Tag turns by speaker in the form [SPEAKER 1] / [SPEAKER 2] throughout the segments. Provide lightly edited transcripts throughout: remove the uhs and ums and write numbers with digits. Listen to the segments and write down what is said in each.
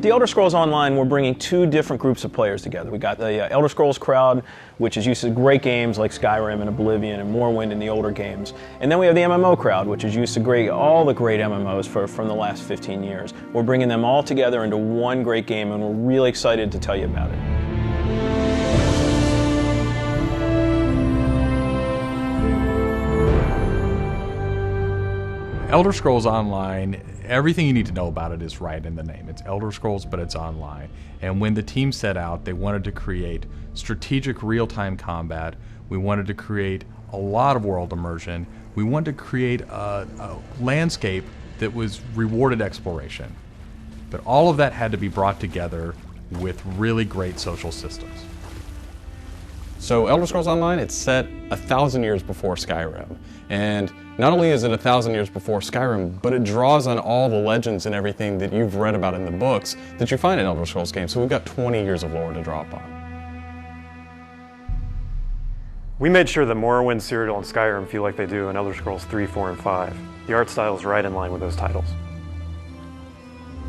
[SPEAKER 1] the Elder Scrolls Online, we're bringing two different groups of players together. We got the Elder Scrolls crowd, which is used to great games like Skyrim and Oblivion and Morrowind and the older games. And then we have the MMO crowd, which is used to all the great MMOs from the last 15 years. We're bringing them all together into one great game, and we're really excited to tell you about it.
[SPEAKER 2] Elder Scrolls Online, everything you need to know about it is right in the name. It's Elder Scrolls, but it's online. And when the team set out, they wanted to create strategic real-time combat. We wanted to create a lot of world immersion. We wanted to create a landscape that was rewarded exploration. But all of that had to be brought together with really great social systems.
[SPEAKER 3] So Elder Scrolls Online, it's set 1,000 years before Skyrim. And not only is it 1,000 years before Skyrim, but it draws on all the legends and everything that you've read about in the books that you find in Elder Scrolls games. So we've got 20 years of lore to draw upon.
[SPEAKER 4] We made sure that Morrowind, Cyrodiil, and Skyrim feel like they do in Elder Scrolls 3, 4, and 5. The art style is right in line with those titles.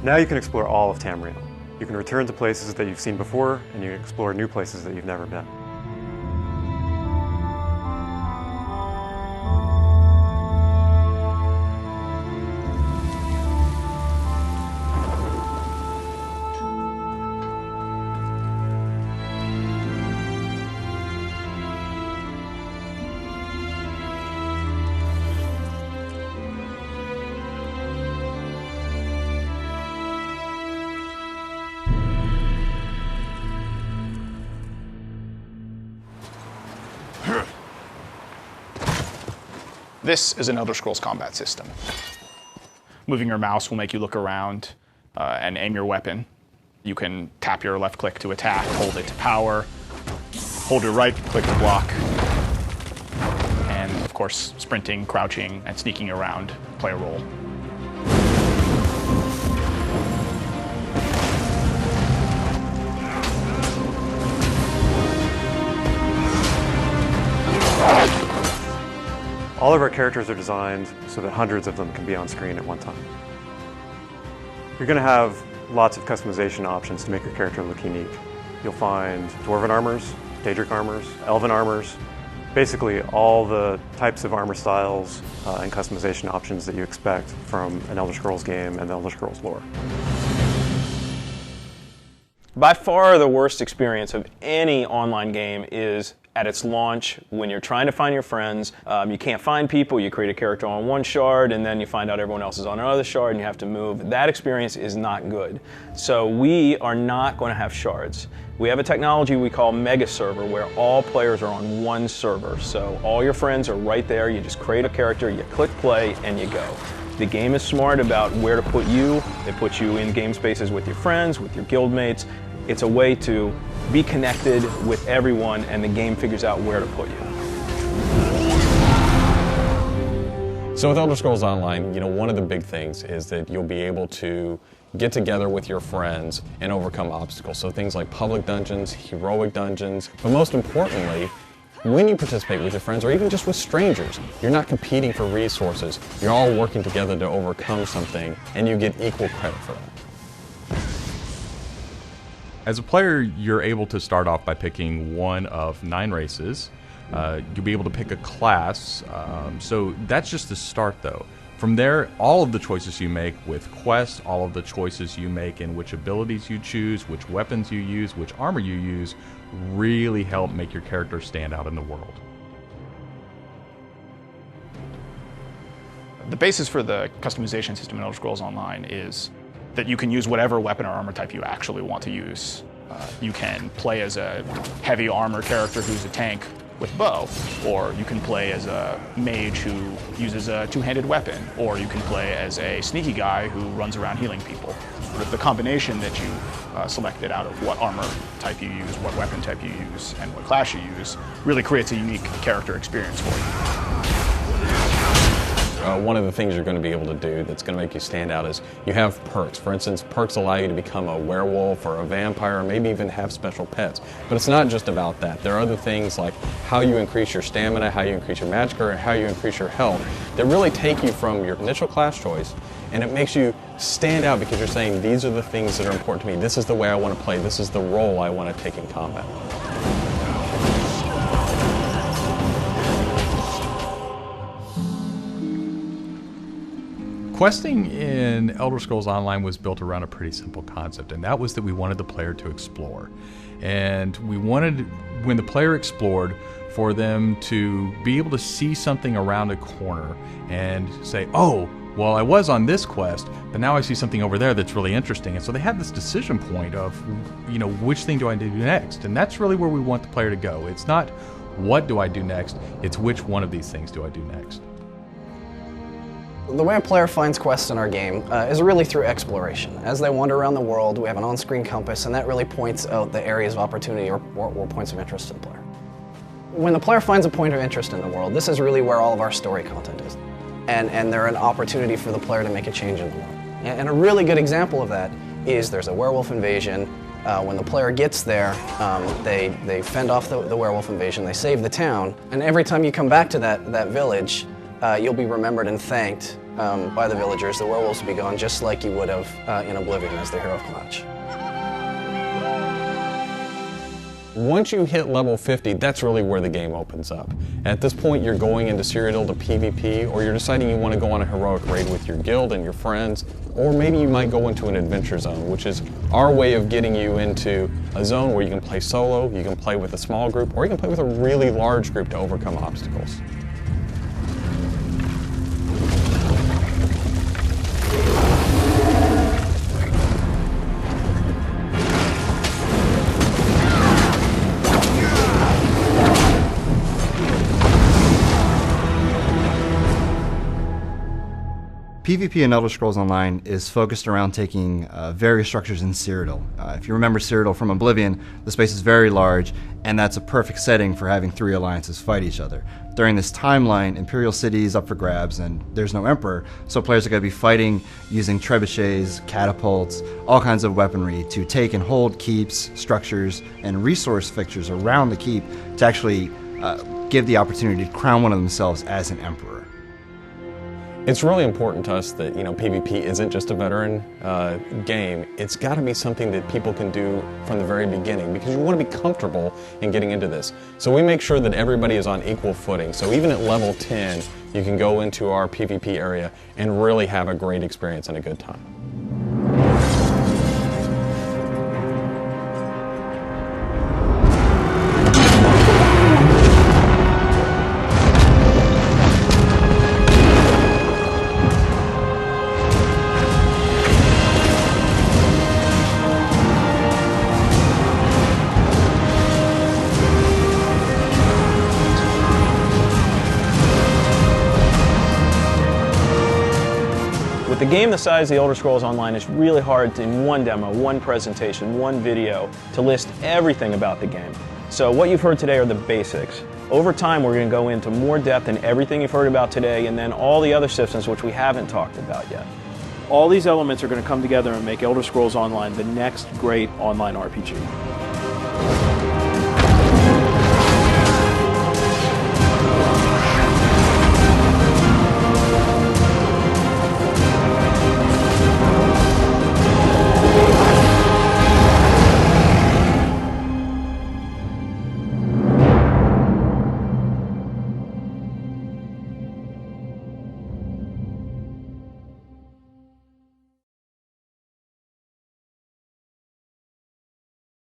[SPEAKER 4] Now you can explore all of Tamriel. You can return to places that you've seen before, and you can explore new places that you've never been.
[SPEAKER 5] This is an Elder Scrolls combat system. Moving your mouse will make you look around and aim your weapon. You can tap your left click to attack, hold it to power, hold your right click to block, and of course sprinting, crouching, and sneaking around play a role.
[SPEAKER 4] All of our characters are designed so that hundreds of them can be on screen at one time. You're going to have lots of customization options to make your character look unique. You'll find Dwarven armors, Daedric armors, Elven armors, basically all the types of armor styles and customization options that you expect from an Elder Scrolls game and the Elder Scrolls lore.
[SPEAKER 1] By far the worst experience of any online game is at its launch, when you're trying to find your friends, you can't find people, you create a character on one shard, and then you find out everyone else is on another shard, and you have to move. That experience is not good. So we are not going to have shards. We have a technology we call Mega Server, where all players are on one server. So all your friends are right there, you just create a character, you click play, and you go. The game is smart about where to put you. It puts you in game spaces with your friends, with your guildmates. It's a way to be connected with everyone, and the game figures out where to put you.
[SPEAKER 3] So with Elder Scrolls Online, one of the big things is that you'll be able to get together with your friends and overcome obstacles. So things like public dungeons, heroic dungeons, but most importantly, when you participate with your friends or even just with strangers, you're not competing for resources. You're all working together to overcome something, and you get equal credit for that.
[SPEAKER 2] As a player, you're able to start off by picking one of 9 races. You'll be able to pick a class. So that's just the start, though. From there, all of the choices you make with quests, all of the choices you make in which abilities you choose, which weapons you use, which armor you use, really help make your character stand out in the world.
[SPEAKER 5] The basis for the customization system in Elder Scrolls Online is that you can use whatever weapon or armor type you actually want to use. You can play as a heavy armor character who's a tank with bow, or you can play as a mage who uses a two-handed weapon, or you can play as a sneaky guy who runs around healing people. But the combination that you selected out of what armor type you use, what weapon type you use, and what class you use really creates a unique character experience for you.
[SPEAKER 3] One of the things you're going to be able to do that's going to make you stand out is you have perks. For instance, perks allow you to become a werewolf or a vampire, or maybe even have special pets. But it's not just about that. There are other things like how you increase your stamina, how you increase your magic, or how you increase your health that really take you from your initial class choice and it makes you stand out because you're saying, these are the things that are important to me. This is the way I want to play. This is the role I want to take in combat.
[SPEAKER 2] Questing in Elder Scrolls Online was built around a pretty simple concept, and that was that we wanted the player to explore. And we wanted, when the player explored, for them to be able to see something around a corner and say, oh, well, I was on this quest, but now I see something over there that's really interesting. And so they had this decision point of, you know, which thing do I do next? And that's really where we want the player to go. It's not what do I do next, it's which one of these things do I do next.
[SPEAKER 6] The way a player finds quests in our game is really through exploration. As they wander around the world, we have an on-screen compass, and that really points out the areas of opportunity or points of interest to the player. When the player finds a point of interest in the world, this is really where all of our story content is. And they're an opportunity for the player to make a change in the world. And a really good example of that is there's a werewolf invasion. When the player gets there, they fend off the werewolf invasion, they save the town, and every time you come back to that village, you'll be remembered and thanked by the villagers. The werewolves will be gone just like you would have in Oblivion as the hero of Klatch.
[SPEAKER 3] Once you hit level 50, that's really where the game opens up. At this point, you're going into Cyrodiil to PvP, or you're deciding you want to go on a heroic raid with your guild and your friends, or maybe you might go into an adventure zone, which is our way of getting you into a zone where you can play solo, you can play with a small group, or you can play with a really large group to overcome obstacles.
[SPEAKER 7] PvP in Elder Scrolls Online is focused around taking various structures in Cyrodiil. If you remember Cyrodiil from Oblivion, the space is very large, and that's a perfect setting for having three alliances fight each other. During this timeline, Imperial City is up for grabs, and there's no Emperor, so players are going to be fighting using trebuchets, catapults, all kinds of weaponry to take and hold keeps, structures, and resource fixtures around the keep to actually give the opportunity to crown one of themselves as an Emperor.
[SPEAKER 3] It's really important to us that, PvP isn't just a veteran game. It's got to be something that people can do from the very beginning, because you want to be comfortable in getting into this. So we make sure that everybody is on equal footing. So even at level 10, you can go into our PvP area and really have a great experience and a good time.
[SPEAKER 1] With a game the size of the Elder Scrolls Online, it's really hard to, in one demo, one presentation, one video, to list everything about the game. So what you've heard today are the basics. Over time, we're going to go into more depth in everything you've heard about today, and then all the other systems which we haven't talked about yet. All these elements are going to come together and make Elder Scrolls Online the next great online RPG.